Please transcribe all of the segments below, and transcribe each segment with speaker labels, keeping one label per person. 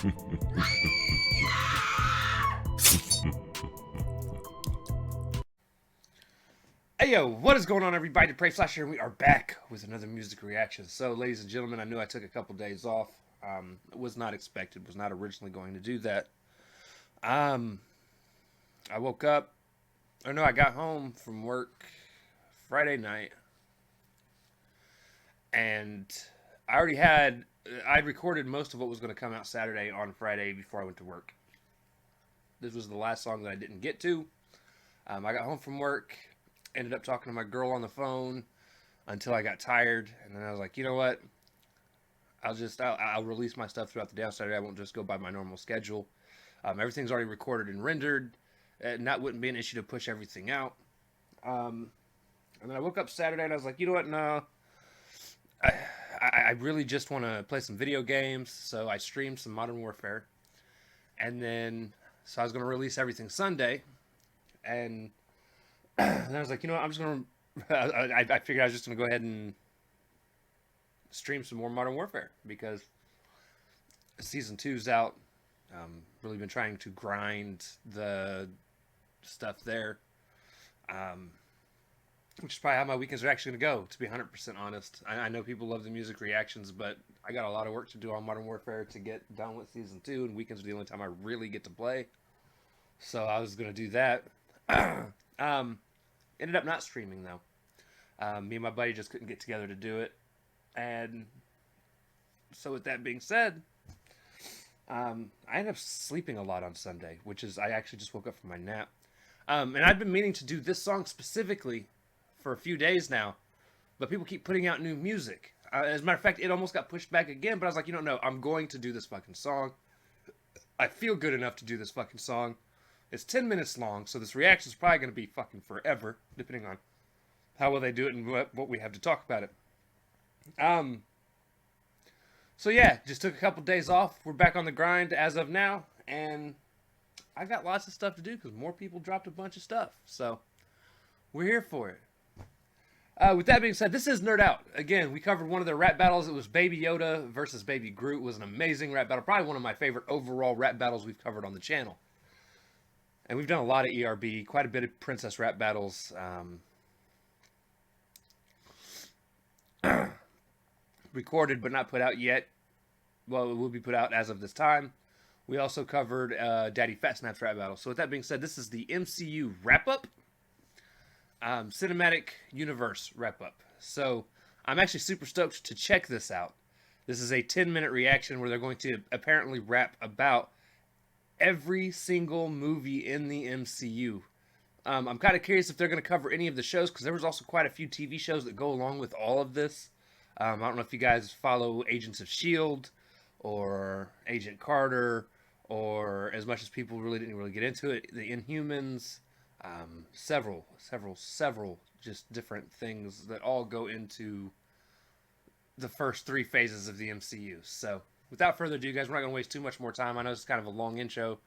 Speaker 1: Hey yo, what is going on everybody? The Prey Flash here, and we are back with another music reaction. So ladies and gentlemen, I knew I took a couple days off. It was not expected, was not originally going to do that. I woke up, I got home from work Friday night, and I recorded most of what was going to come out Saturday on Friday before I went to work. This was the last song that I didn't get to. I got home from work, ended up talking to my girl on the phone until I got tired, and then I was like, you know what? I'll release my stuff throughout the day on Saturday. I won't just go by my normal schedule. Everything's already recorded and rendered, and that wouldn't be an issue to push everything out. And then I woke up Saturday and I was like, you know what? No, I really just want to play some video games. So I streamed some Modern Warfare, and then so I was going to release everything Sunday, and and I was like, you know what? I'm just going to. I figured I was just going to go ahead and stream some more Modern Warfare because season 2's out. Really been trying to grind the stuff there, which is probably how my weekends are actually going to go, to be 100% honest. I know people love the music reactions, but I got a lot of work to do on Modern Warfare to get done with season 2, and weekends are the only time I really get to play. So I was going to do that. Ended up not streaming though. Me and my buddy just couldn't get together to do it, and so with that being said, I ended up sleeping a lot on Sunday, which is I actually just woke up from my nap, and I've been meaning to do this song specifically for a few days now, but people keep putting out new music. As a matter of fact, it almost got pushed back again, but I was like, you don't know, I'm going to do this fucking song. I feel good enough to do this fucking song. It's 10 minutes long, so this reaction is probably going to be fucking forever, depending on how well they do it and what we have to talk about it. So yeah, just took a couple days off. We're back on the grind as of now, and I got lots of stuff to do because more people dropped a bunch of stuff. So we're here for it. With that being said, this is NerdOut. Again, we covered one of their rap battles. It was Baby Yoda versus Baby Groot. It was an amazing rap battle. Probably one of my favorite overall rap battles we've covered on the channel. And we've done a lot of ERB, quite a bit of princess rap battles. Recorded but not put out yet. Well, it will be put out as of this time. We also covered Daddy Fat Snap's rap battle. So with that being said, this is the MCU Wrap Up. Cinematic Universe Wrap Up. So I'm actually super stoked to check this out. This is a 10-minute reaction where they're going to apparently rap about every single movie in the MCU. I'm kind of curious if they're going to cover any of the shows, because there was also quite a few TV shows that go along with all of this. I don't know if you guys follow Agents of S.H.I.E.L.D. or Agent Carter, or as much as people really didn't really get into it, the Inhumans, several just different things that all go into the first 3 phases of the MCU. So without further ado, guys, we're not going to waste too much more time. I know it's kind of a long intro.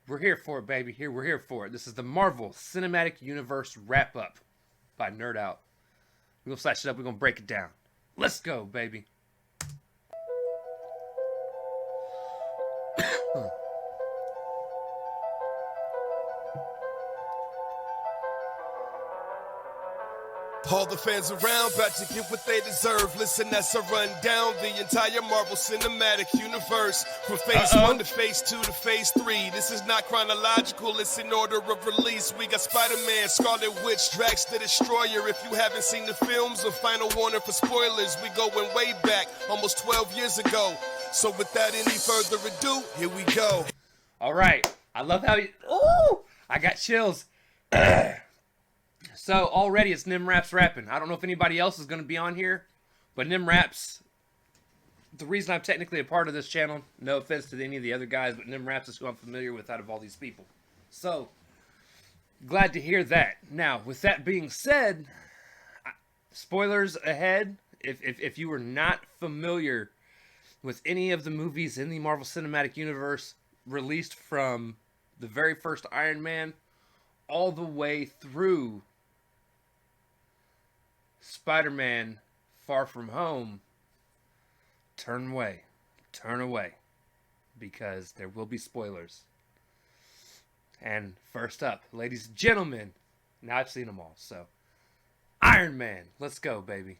Speaker 1: We're here for it, baby. We're here for it. This is the Marvel Cinematic Universe Wrap Up by NerdOut. We're going to slash it up. We're going to break it down. Let's go, baby.
Speaker 2: All the fans around about to get what they deserve. Listen, that's a rundown. The entire Marvel Cinematic Universe. From phase 1 to phase 2 to phase 3. This is not chronological, it's in order of release. We got Spider-Man, Scarlet Witch, Drax the Destroyer. If you haven't seen the films, a final warning for spoilers. We going way back, almost 12 years ago. So without any further ado, here we go.
Speaker 1: Alright, I love how you... Ooh! I got chills. So already it's Nim Raps rapping. I don't know if anybody else is going to be on here, but Nim Raps, the reason I'm technically a part of this channel, no offense to any of the other guys, but Nim Raps is who I'm familiar with out of all these people. So, glad to hear that. Now, with that being said, spoilers ahead. If you were not familiar with any of the movies in the Marvel Cinematic Universe released from the very first Iron Man all the way through Spider-Man Far From Home, turn away, because there will be spoilers. And first up, ladies and gentlemen, now I've seen them all, so Iron Man, let's go, baby.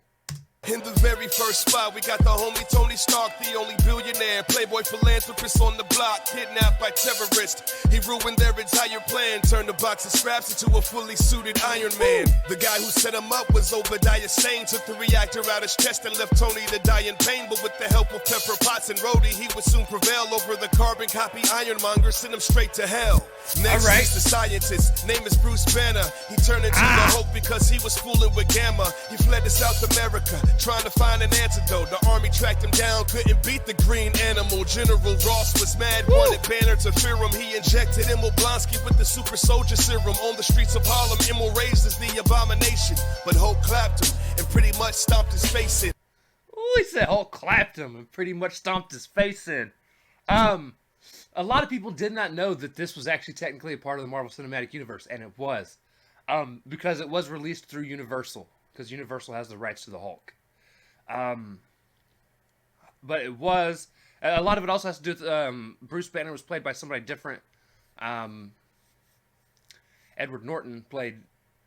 Speaker 2: In the very first spot, we got the homie Tony Stark, the only billionaire, playboy philanthropist on the block, kidnapped by terrorists. He ruined their entire plan, turned a box of scraps into a fully suited Iron Man. The guy who set him up was Obadiah Stane, took the reactor out his chest and left Tony to die in pain. But with the help of Pepper Potts and Rhodey, he would soon prevail over the carbon copy Ironmonger, send him straight to hell. Next is the scientist, name is Bruce Banner. He turned into the Hulk because he was fooling with Gamma. He fled to South America, trying to find an antidote. The army tracked him down, couldn't beat the green animal. General Ross was mad, wanted Banner to fear him. He injected Emil Blonsky with the super soldier serum. On the streets of Harlem, Emil raised as the abomination. But Hulk clapped him and pretty much stomped his face in.
Speaker 1: Ooh, he said Hulk clapped him and pretty much stomped his face in. A lot of people did not know that this was actually technically a part of the Marvel Cinematic Universe, and it was. Because it was released through Universal, because Universal has the rights to the Hulk. But it was, a lot of it also has to do with, Bruce Banner was played by somebody different. Edward Norton played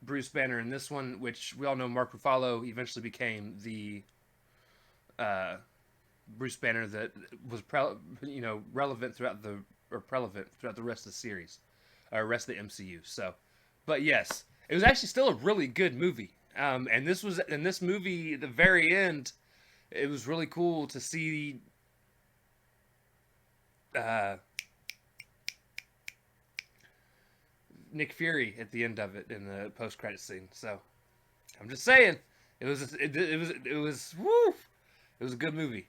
Speaker 1: Bruce Banner in this one, which we all know Mark Ruffalo eventually became the, Bruce Banner that was, relevant throughout the rest of the series, or rest of the MCU. So, but yes, it was actually still a really good movie. And this movie, at the very end, it was really cool to see Nick Fury at the end of it in the post-credit scene. So, I'm just saying, it was woo! It was a good movie.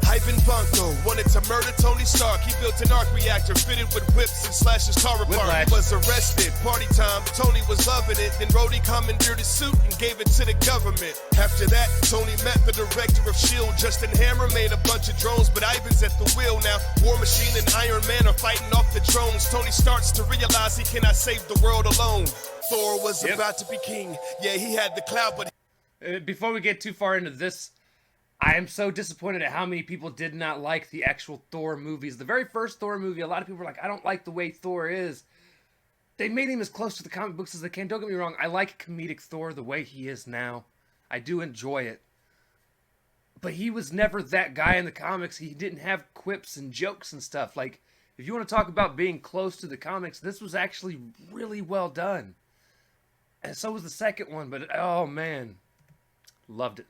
Speaker 2: Ivan Vanko wanted to murder Tony Stark. He built an arc reactor fitted with whips and slashed his car apart. He was arrested. Party time. Tony was loving it. Then Rhodey commandeered his suit and gave it to the government. After that, Tony met the director of S.H.I.E.L.D. Justin Hammer made a bunch of drones, but Ivan's at the wheel now. War Machine and Iron Man are fighting off the drones. Tony starts to realize he cannot save the world alone. Thor was about to be king. Yeah, he had the clout, but...
Speaker 1: Before we get too far into this, I am so disappointed at how many people did not like the actual Thor movies. The very first Thor movie, a lot of people were like, I don't like the way Thor is. They made him as close to the comic books as they can. Don't get me wrong, I like comedic Thor the way he is now. I do enjoy it. But he was never that guy in the comics. He didn't have quips and jokes and stuff. Like, if you want to talk about being close to the comics, this was actually really well done. And so was the second one, but oh man, loved it.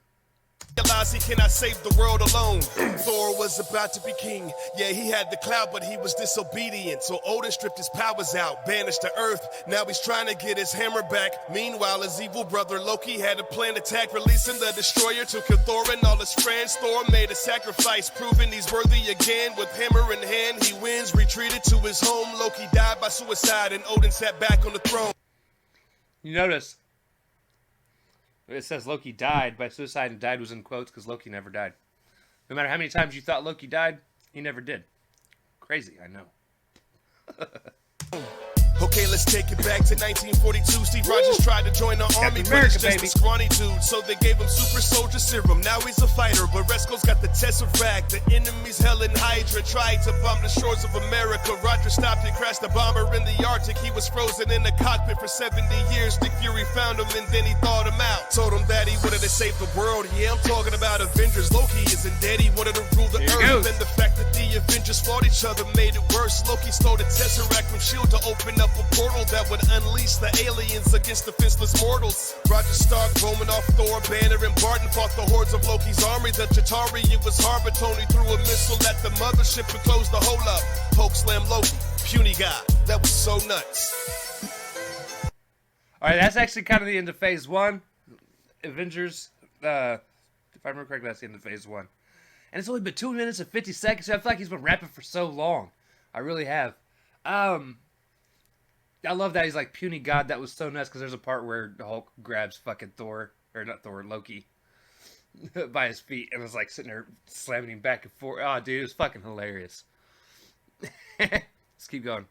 Speaker 2: Realize he cannot save the world alone. Thor was about to be king. Yeah, he had the clout, but he was disobedient. So Odin stripped his powers out, banished to Earth. Now he's trying to get his hammer back. Meanwhile, his evil brother Loki had a planned attack, releasing the destroyer to kill Thor and all his friends. Thor made a sacrifice, proving he's worthy again. With hammer in hand, he wins, retreated to his home. Loki died by suicide, and Odin sat back on the throne.
Speaker 1: You notice it says Loki died by suicide, and died was in quotes because Loki never died. No matter how many times you thought Loki died, he never did. Crazy, I know.
Speaker 2: Okay, let's take it back to 1942. Steve Rogers tried to join the army, but he's just a scrawny dude. So they gave him super soldier serum. Now he's a fighter, but Resco's got the Tesseract. The enemy's Helen Hydra tried to bomb the shores of America. Roger stopped and crashed the bomber in the Arctic. He was frozen in the cockpit for 70 years. Nick Fury found him and then he thawed him out. Told him that he wanted to save the world. Yeah, I'm talking about Avengers. Loki isn't dead. He wanted to rule the earth. And the fact that the Avengers fought each other made it worse. Loki stole the Tesseract from S.H.I.E.L.D. to open up a portal that would unleash the aliens against defenseless mortals. Roger Stark, Romanoff, Thor, Banner, and Barton fought the hordes of Loki's army. The Chitauri, it was hard, but Tony threw a missile at the mothership and closed the hole up. Hulk slammed Loki, puny guy. That was so nuts.
Speaker 1: Alright, that's actually kind of the end of Phase 1. Avengers, if I remember correctly, that's the end of Phase 1. And it's only been 2 minutes and 50 seconds. I feel like he's been rapping for so long. I really have. I love that he's like puny god. That was so nuts because there's a part where Hulk grabs fucking Thor, or not Thor, Loki, by his feet and was like sitting there slamming him back and forth. Oh, dude, it was fucking hilarious. Let's keep going.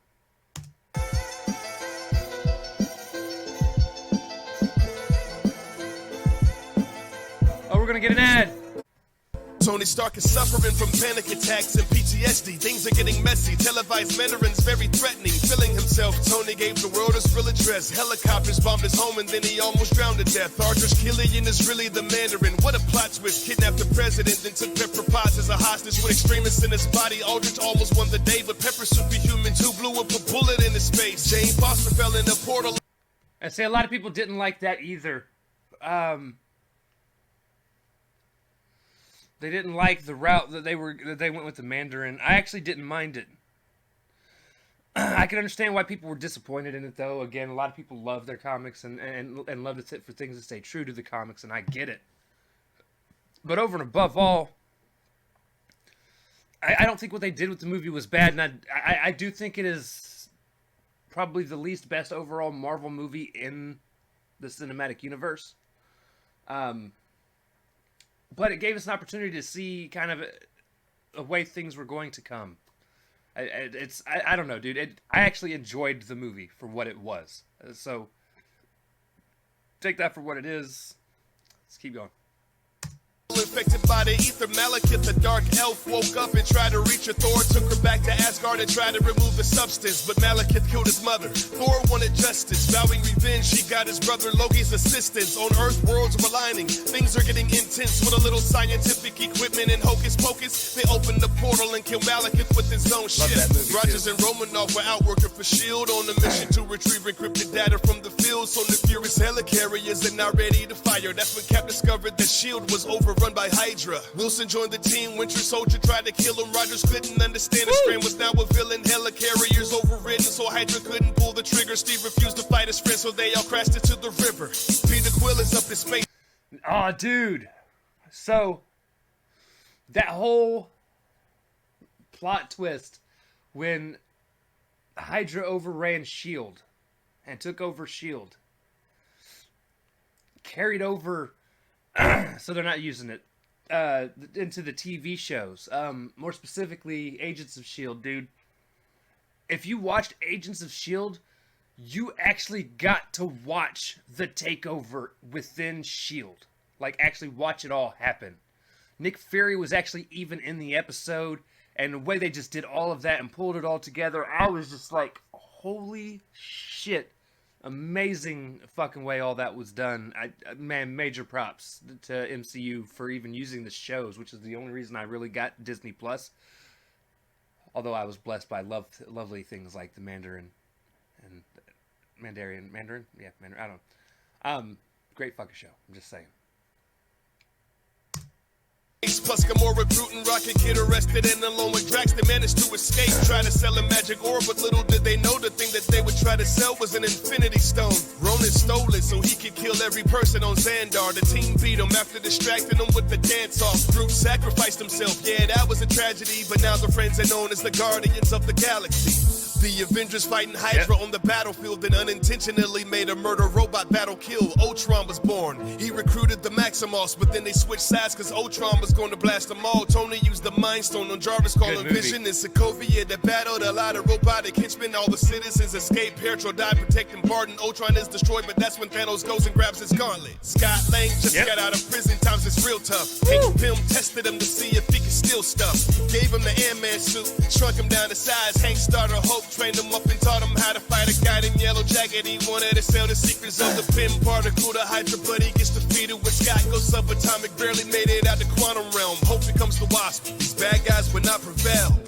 Speaker 1: Oh, we're gonna get an ad.
Speaker 2: Tony Stark is suffering from panic attacks and PTSD. Things are getting messy. Televised Mandarin's very threatening. Feeling himself, Tony gave the world his real address. Helicopters bombed his home and then he almost drowned to death. Ardrish Killian is really the Mandarin. What a plot twist. Kidnapped the president, then took Pepper Potts as a hostage with extremists in his body. Aldrich almost won the day, but Pepper superhuman too blew up a bullet in his face. Jane Foster fell in a portal.
Speaker 1: I say a lot of people didn't like that either. They didn't like the route that they went with the Mandarin. I actually didn't mind it. I can understand why people were disappointed in it, though. Again, a lot of people love their comics and love to sit for things that stay true to the comics, and I get it. But over and above all, I don't think what they did with the movie was bad, and I do think it is probably the least best overall Marvel movie in the cinematic universe. But it gave us an opportunity to see kind of a way things were going to come. I don't know, dude. I actually enjoyed the movie for what it was. So take that for what it is. Let's keep going.
Speaker 2: Infected by the ether, Malekith, the dark elf, woke up and tried to reach her. Thor took her back to Asgard and tried to remove the substance, but Malekith killed his mother. Thor wanted justice, vowing revenge. He got his brother Loki's assistance. On Earth, worlds were aligning. Things are getting intense with a little scientific equipment and hocus pocus. They opened the portal and killed Malekith with his own ship. Rogers and Romanoff were out working for S.H.I.E.L.D. on a mission to retrieve encrypted data from the field. So the furious helicarriers are now ready to fire. That's when Cap discovered that S.H.I.E.L.D. was overrun by Hydra. Wilson joined the team. Winter Soldier tried to kill him. Rogers couldn't understand his friend was now a villain. Helicarriers overridden, so Hydra couldn't pull the trigger. Steve refused to fight his friend, so they all crashed into the river. Peter Quill is up in space.
Speaker 1: Oh, dude. So, that whole plot twist when Hydra overran S.H.I.E.L.D. and took over S.H.I.E.L.D. carried over, so they're not using it, into the TV shows. More specifically, Agents of S.H.I.E.L.D., dude. If you watched Agents of S.H.I.E.L.D., you actually got to watch the takeover within S.H.I.E.L.D. Like, actually watch it all happen. Nick Fury was actually even in the episode, and the way they just did all of that and pulled it all together, I was just like, holy shit. Amazing fucking way all that was done. Man, major props to MCU for even using the shows, which is the only reason I really got Disney Plus. Although I was blessed by lovely things like the Mandarin and Mandarin. Yeah, Mandarin. I don't know. Great fucking show. I'm just saying.
Speaker 2: Plus Gamora, recruiting Rocket, get arrested, and along with Drax, they managed to escape. Try to sell a magic orb, but little did they know the thing that they would try to sell was an Infinity Stone. Ronan stole it so he could kill every person on Xandar. The team beat him after distracting him with the dance-off. Groot sacrificed himself, yeah, that was a tragedy, but now the friends are known as the Guardians of the Galaxy. The Avengers fighting Hydra on the battlefield and unintentionally made a murder robot battle kill. Ultron was born. He recruited the Maximoffs, but then they switched sides because Ultron was going to blast them all. Tony used the Mind Stone on Jarvis, calling Vision and Sokovia that battled a lot of robotic henchmen. All the citizens escaped. Pietro died protecting Barton. Ultron is destroyed, but that's when Thanos goes and grabs his gauntlet. Scott Lang just got out of prison. Times it's real tough. Hank Pym tested him to see if he could steal stuff. Gave him the Ant-Man suit, shrunk him down to size. Hank started Hope, trained him up and taught him how to fight a guy in Yellow Jacket. He wanted to sell the secrets of the Pym particle to Hydra, but he gets defeated when Scott goes subatomic. Barely made it out the quantum realm. Hope becomes the Wasp. These bad guys would not prevail.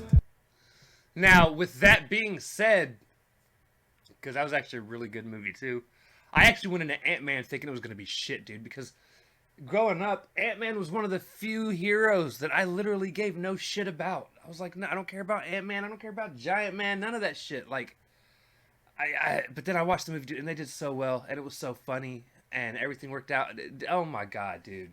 Speaker 1: Now, with that being said, because that was actually a really good movie too, I actually went into Ant-Man thinking it was going to be shit, dude, because growing up, Ant-Man was one of the few heroes that I literally gave no shit about. I was like, no, I don't care about Ant-Man. I don't care about Giant Man. None of that shit. Like, but then I watched the movie, dude, and they did so well, and it was so funny, and everything worked out. Oh my god, dude.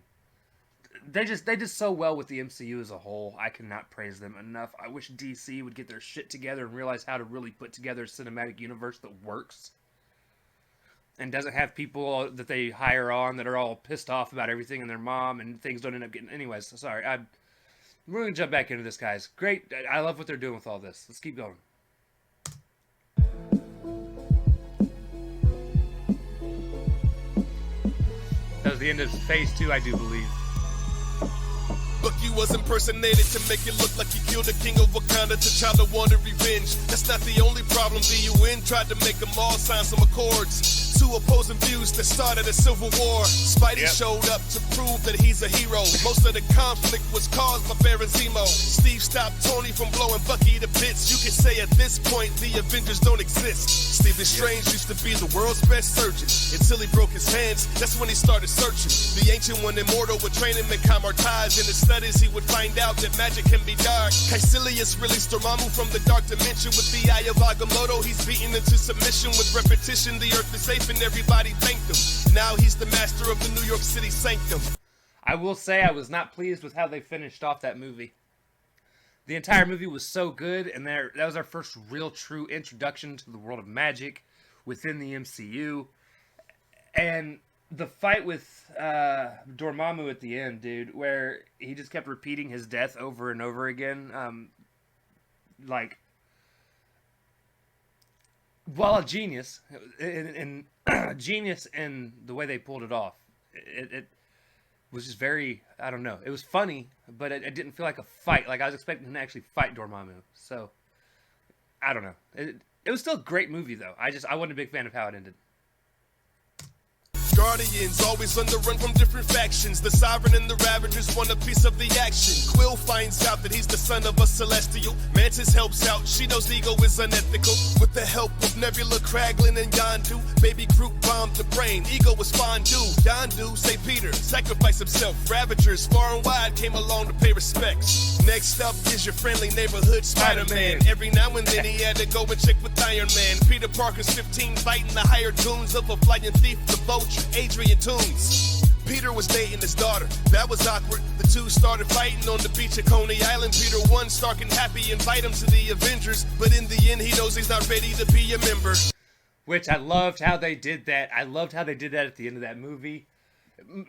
Speaker 1: They did so well with the MCU as a whole. I cannot praise them enough. I wish DC would get their shit together and realize how to really put together a cinematic universe that works. And doesn't have people that they hire on that are all pissed off about everything and their mom and things don't end up getting... Anyways, sorry. We're going to jump back into this, guys. Great. I love what they're doing with all this. Let's keep going. That was the end of phase 2, I do believe.
Speaker 2: Bucky was impersonated to make it look like he killed the king of Wakanda. T'Challa wanted revenge. That's not the only problem. The UN tried to make them all sign some accords. Two opposing views that started a civil war. Spidey showed up to prove that he's a hero. Most of the conflict was caused by Baron Zemo. Steve stopped Tony from blowing Bucky to bits. You could say at this point the Avengers don't exist. Stephen Strange used to be the world's best surgeon until he broke his hands. That's when he started searching. The Ancient One immortal would train him in Kamartaj. In his studies he would find out that magic can be dark. Caecilius released Dormammu from the dark dimension. With the Eye of Agamotto he's beaten into submission. With repetition the earth is safe and everybody thanked him. Now he's the master of the New York City sanctum.
Speaker 1: I will say I was not pleased with how they finished off that movie. The entire movie was so good, and that was our first real true introduction to the world of magic within the MCU. And the fight with Dormammu at the end, dude, where he just kept repeating his death over and over again, while a genius, and genius in the way they pulled it off. It was just very, I don't know. It was funny, but it didn't feel like a fight. Like I was expecting him to actually fight Dormammu. So, I don't know. It was still a great movie, though. I wasn't a big fan of how it ended.
Speaker 2: Guardians always on the run from different factions. The Sovereign and the Ravagers want a piece of the action. Quill finds out that he's the son of a Celestial. Mantis helps out, she knows ego is unethical. With the help of Nebula, Kraglin, and Yondu, Baby Groot bombed the brain. Ego was fondue. Yondu, say Peter, sacrifice himself. Ravagers far and wide came along to pay respects. Next up is your friendly neighborhood Spider-Man. Every now and then he had to go and check with Iron Man. Peter Parker's 15 fighting the higher tunes of a flying thief, the Vulture. Adrian Toomes. Peter was dating his daughter. That was awkward. The two started fighting on the beach at Coney Island. Peter won, Stark and Happy invite him to the Avengers, but in the end he knows he's not ready to be a member.
Speaker 1: Which I loved how they did that. I loved how they did that at the end of that movie.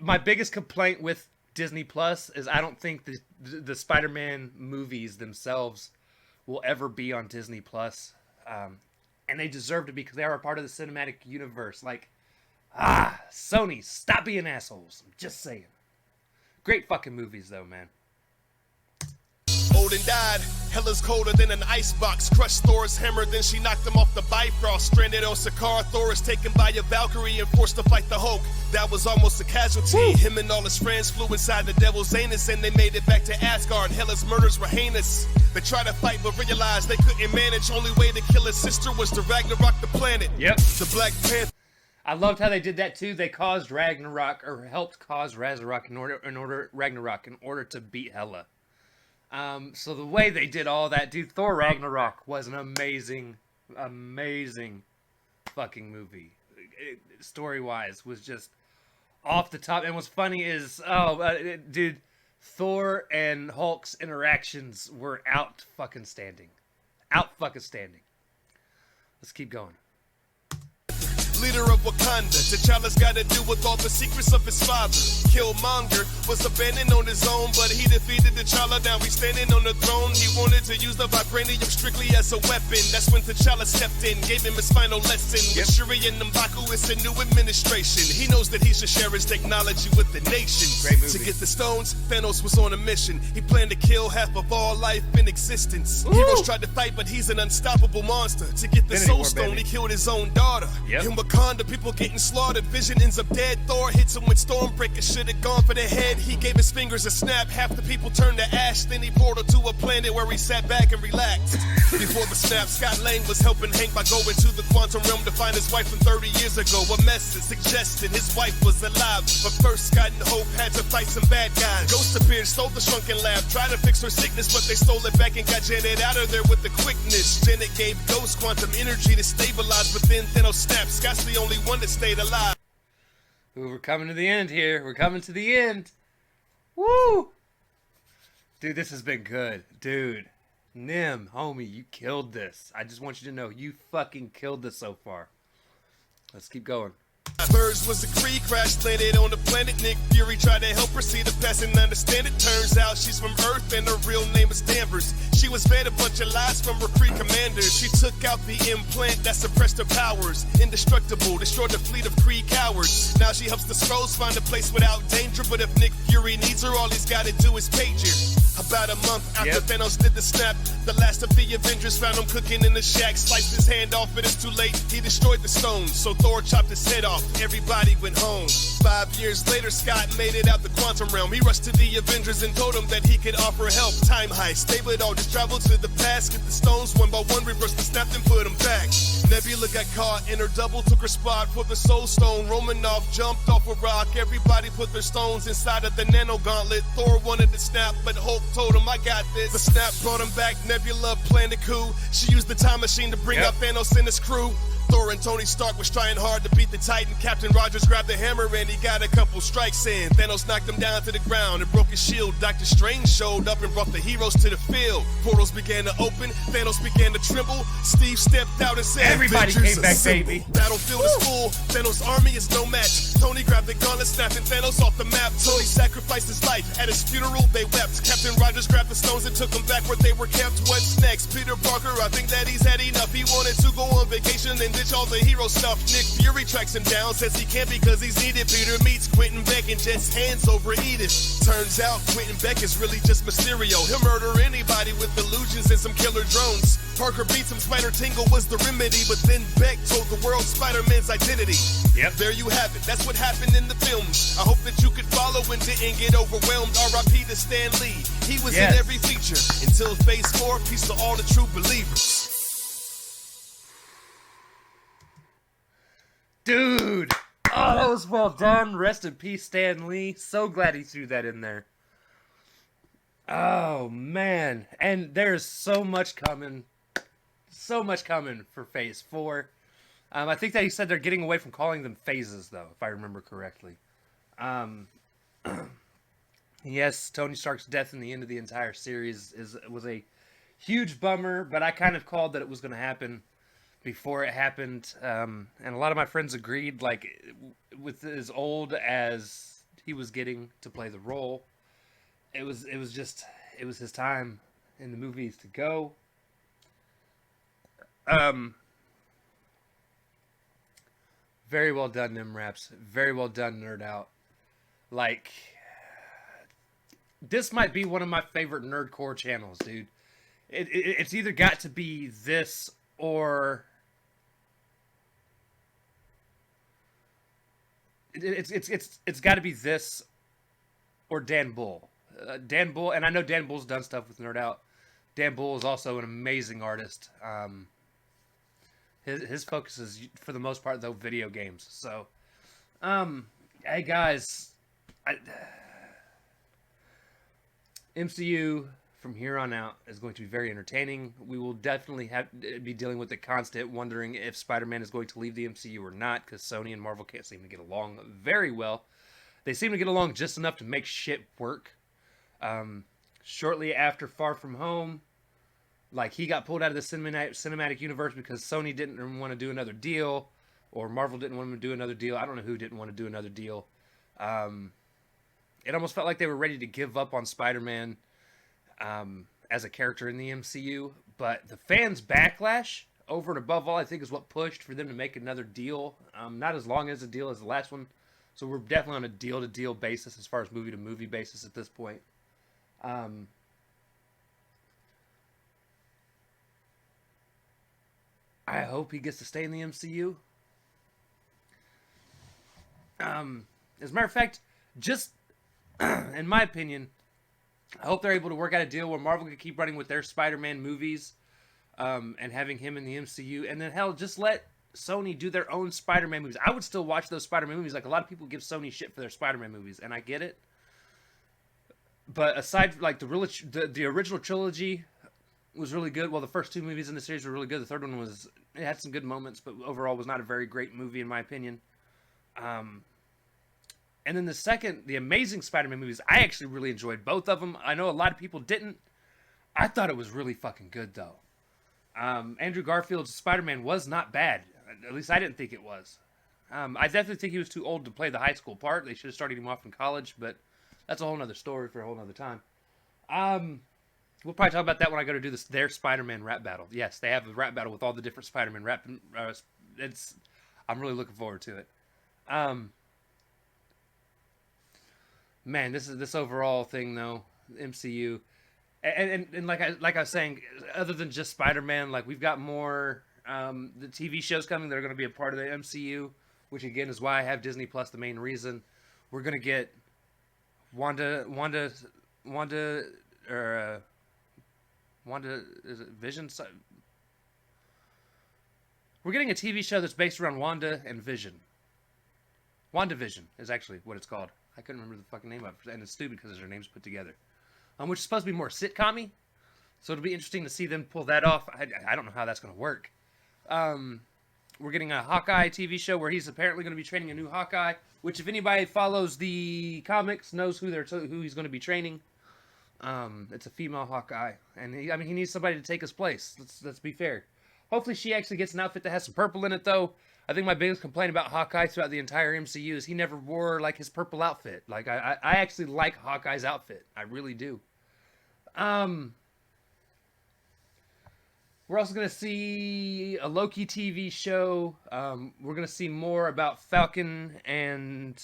Speaker 1: My biggest complaint with Disney Plus is I don't think the Spider-Man movies themselves will ever be on Disney Plus. And they deserve to be because they are a part of the cinematic universe. Like, Sony, stop being assholes. I'm just saying. Great fucking movies, though, man.
Speaker 2: Odin died. Hela's colder than an icebox. Crushed Thor's hammer, then she knocked him off the Bifrost. Stranded on Sakaar, Thor is taken by a Valkyrie and forced to fight the Hulk. That was almost a casualty. Woo. Him and all his friends flew inside the Devil's Anus and they made it back to Asgard. Hela's murders were heinous. They tried to fight but realized they couldn't manage. Only way to kill his sister was to Ragnarok the planet.
Speaker 1: Yep.
Speaker 2: The Black Panther.
Speaker 1: I loved how they did that too. They caused Ragnarok, or helped cause Ragnarok in order to beat Hela. So the way they did all that, dude, Thor Ragnarok was an amazing fucking movie. Story-wise, was just off the top. And what's funny is, dude, Thor and Hulk's interactions were out fucking standing. Let's keep going.
Speaker 2: Leader of Wakanda, T'Challa's got to do with all the secrets of his father. Killmonger was abandoned on his own, but he defeated T'Challa. Now he's standing on the throne. He wanted to use the vibranium strictly as a weapon. That's when T'Challa stepped in, gave him his final lesson. With Shuri and M'Baku, it's a new administration. He knows that he should share his technology with the nation.
Speaker 1: Great movie.
Speaker 2: To get the stones, Thanos was on a mission. He planned to kill half of all life in existence.
Speaker 1: Ooh.
Speaker 2: Heroes tried to fight, but he's an unstoppable monster. To get the Soul Stone, he killed his own daughter.
Speaker 1: Yep.
Speaker 2: In Wakanda, people getting slaughtered. Vision ends up dead. Thor hits him with Stormbreaker. Should have gone for the head. He gave his fingers a snap. Half the people turned to ash. Then he portaled to a planet where he sat back and relaxed. Before the snap, Scott Lang was helping Hank by going to the quantum realm to find his wife from 30 years ago. A message suggested his wife was alive. But first, Scott and Hope had to fight some bad guys. Ghost appeared, stole the shrunken lab. Tried to fix her sickness, but they stole it back and got Janet out of there with the quickness. Janet gave Ghost quantum energy to stabilize, but then Thanos snapped. Scott's the only one that stayed alive.
Speaker 1: Ooh, we're coming to the end here. We're coming to the end. Woo! Dude, this has been good. Dude, Nim, homie, you killed this. I just want you to know, you fucking killed this so far. Let's keep going.
Speaker 2: Birds was a Kree crash landed on the planet. Nick Fury tried to help her see the past and understand it. Turns out she's from Earth and her real name is Danvers. She was fed a bunch of lies from her Kree commanders. She took out the implant that suppressed her powers. Indestructible, destroyed the fleet of Kree cowards. Now she helps the Skrulls find a place without danger. But if Nick Fury needs her, all he's gotta do is page her. About a month after Thanos did the snap, the last of the Avengers found him cooking in the shack. Sliced his hand off, but it's too late. He destroyed the stones, so Thor chopped his head off. Everybody went home. 5 years later, Scott made it out the quantum realm. He rushed to the Avengers and told them that he could offer help. Time heist, they would all just travel to the past, get the stones one by one, reverse the snap, and put them back. Nebula got caught in her double, took her spot for the Soul Stone. Romanoff jumped off a rock. Everybody put their stones inside of the Nano Gauntlet. Thor wanted to snap, but Hulk told him, I got this. The snap brought him back. Nebula planned a coup. She used the time machine to bring out Thanos and his crew. Thor and Tony Stark was trying hard to beat the Titan. Captain Rogers grabbed the hammer and he got a couple strikes in. Thanos knocked him down to the ground and broke his shield. Doctor Strange showed up and brought the heroes to the field. Portals began to open. Thanos began to tremble. Steve stepped out and said,
Speaker 1: everybody came back, baby.
Speaker 2: Battlefield is full. Thanos' army is no match. Tony grabbed the gauntlet, snapping Thanos off the map. Tony sacrificed his life. At his funeral, they wept. Captain Rogers grabbed the stones and took them back where they were kept. What's next? Peter Parker, I think that he's had enough. He wanted to go on vacation and ditch all the hero stuff. Nick Fury tracks him down, says he can't because he's needed. Peter meets Quentin Beck and jets hands over Edith. Turns out Quentin Beck is really just Mysterio. He'll murder anybody with illusions and some killer drones. Parker beats him, Spider Tingle was the remedy, but then Beck told the world Spider-Man's identity. There you have it, that's what happened in the film. I hope that you could follow and didn't get overwhelmed. R.I.P. to Stan Lee, he was in every feature. Until phase 4, peace to all the true believers.
Speaker 1: Dude, oh, that was well done. Rest in peace, Stan Lee. So glad he threw that in there. Oh, man. And there's so much coming. So much coming for Phase 4. I think that he said they're getting away from calling them phases, though, if I remember correctly. Yes, Tony Stark's death in the end of the entire series was a huge bummer, but I kind of called that it was going to happen before it happened, and a lot of my friends agreed, like, with as old as he was getting to play the role, it was his time in the movies to go. Very well done, NimRaps. Very well done, NerdOut. Like, this might be one of my favorite nerdcore channels, dude. It's either got to be this or it's got to be this or Dan Bull. Dan Bull, and I know Dan Bull's done stuff with NerdOut. Dan Bull is also an amazing artist. His focus is, for the most part, though, video games. So, hey guys, MCU from here on out is going to be very entertaining. We will definitely be dealing with the constant wondering if Spider-Man is going to leave the MCU or not, because Sony and Marvel can't seem to get along very well. They seem to get along just enough to make shit work. Shortly after Far From Home, like, he got pulled out of the cinematic universe because Sony didn't want to do another deal, or Marvel didn't want him to do another deal. I don't know who didn't want to do another deal. It almost felt like they were ready to give up on Spider-Man as a character in the MCU, but the fans' backlash, over and above all, I think is what pushed for them to make another deal. Not as long as a deal as the last one, so we're definitely on a deal-to-deal basis as far as movie-to-movie basis at this point. I hope he gets to stay in the MCU. As a matter of fact, just in my opinion, I hope they're able to work out a deal where Marvel can keep running with their Spider-Man movies, and having him in the MCU, and then hell, just let Sony do their own Spider-Man movies. I would still watch those Spider-Man movies. Like, a lot of people give Sony shit for their Spider-Man movies, and I get it. But aside, like, the original trilogy was really good. Well, the first two movies in the series were really good. The third one it had some good moments, but overall was not a very great movie in my opinion. And then the Amazing Spider-Man movies, I actually really enjoyed both of them. I know a lot of people didn't. I thought it was really fucking good, though. Andrew Garfield's Spider-Man was not bad. At least I didn't think it was. I definitely think he was too old to play the high school part. They should have started him off in college, but that's a whole nother story for a whole nother time. Um, we'll probably talk about that when I go to do their Spider-Man rap battle. Yes, they have a rap battle with all the different Spider-Man rap. It's I'm really looking forward to it. Um, man, this overall thing though, MCU, and like I was saying, other than just Spider-Man, like we've got more the TV shows coming that are going to be a part of the MCU, which again is why I have Disney Plus. The main reason we're going to get Wanda, or Wanda is it Vision? We're getting a TV show that's based around Wanda and Vision. WandaVision is actually what it's called. I couldn't remember the fucking name of it, and it's stupid because their names put together. Which is supposed to be more sitcom-y, so it'll be interesting to see them pull that off. I don't know how that's going to work. We're getting a Hawkeye TV show where he's apparently going to be training a new Hawkeye, which if anybody follows the comics knows who he's going to be training. It's a female Hawkeye, and he needs somebody to take his place. Let's be fair. Hopefully she actually gets an outfit that has some purple in it, though. I think my biggest complaint about Hawkeye throughout the entire MCU is he never wore, like, his purple outfit. Like, I actually like Hawkeye's outfit. I really do. We're also going to see a Loki TV show. We're going to see more about Falcon and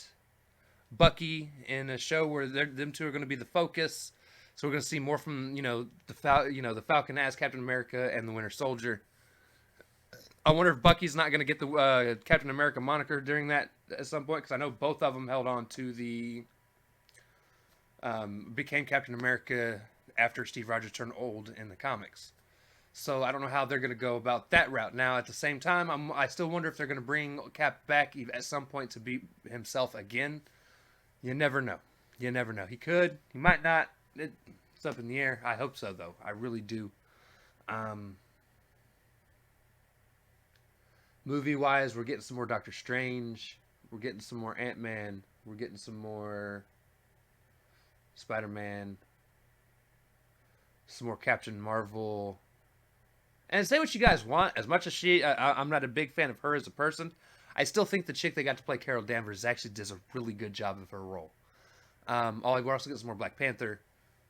Speaker 1: Bucky in a show where them two are going to be the focus. So we're going to see more from, the Falcon as Captain America and the Winter Soldier. I wonder if Bucky's not going to get the Captain America moniker during that at some point, because I know both of them held on to the became Captain America after Steve Rogers turned old in the comics. So I don't know how they're going to go about that route. Now, at the same time, I still wonder if they're going to bring Cap back at some point to be himself again. You never know. You never know. He could. He might not. It's up in the air. I hope so, though. I really do. Movie-wise, we're getting some more Doctor Strange. We're getting some more Ant-Man. We're getting some more Spider-Man. Some more Captain Marvel. And say what you guys want. As much as I'm not a big fan of her as a person, I still think the chick they got to play Carol Danvers actually does a really good job of her role. We're also getting some more Black Panther.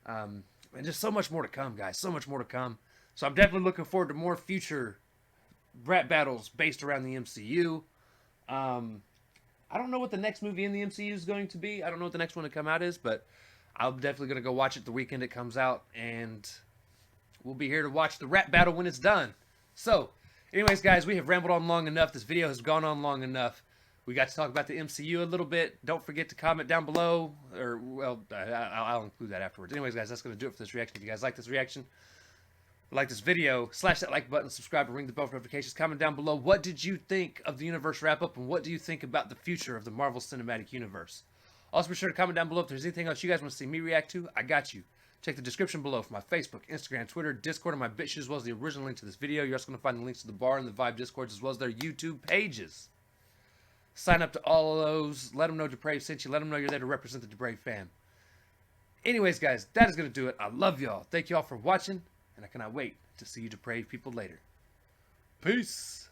Speaker 1: And just so much more to come, guys. So much more to come. So I'm definitely looking forward to more future rap battles based around the MCU. I don't know what the next movie in the MCU is going to be. I don't know what the next one to come out is, but I'm definitely going to go watch it the weekend it comes out, and we'll be here to watch the rap battle when it's done. So, anyways, guys, we have rambled on long enough. This video has gone on long enough. We got to talk about the MCU a little bit. Don't forget to comment down below, or, well, I'll include that afterwards. Anyways, guys, that's going to do it for this reaction. If you guys like this reaction, like this video, slash that like button, subscribe, and ring the bell for notifications. Comment down below, what did you think of the Universe Wrap-Up, and what do you think about the future of the Marvel Cinematic Universe? Also, be sure to comment down below if there's anything else you guys want to see me react to. I got you. Check the description below for my Facebook, Instagram, Twitter, Discord, and my BitChute, as well as the original link to this video. You're also going to find the links to the bar and the Vibe Discords, as well as their YouTube pages. Sign up to all of those. Let them know Depraved sent you. Let them know you're there to represent the Depraved fam. Anyways, guys, that is going to do it. I love y'all. Thank y'all for watching, and I cannot wait to see you Depraved people later. Peace.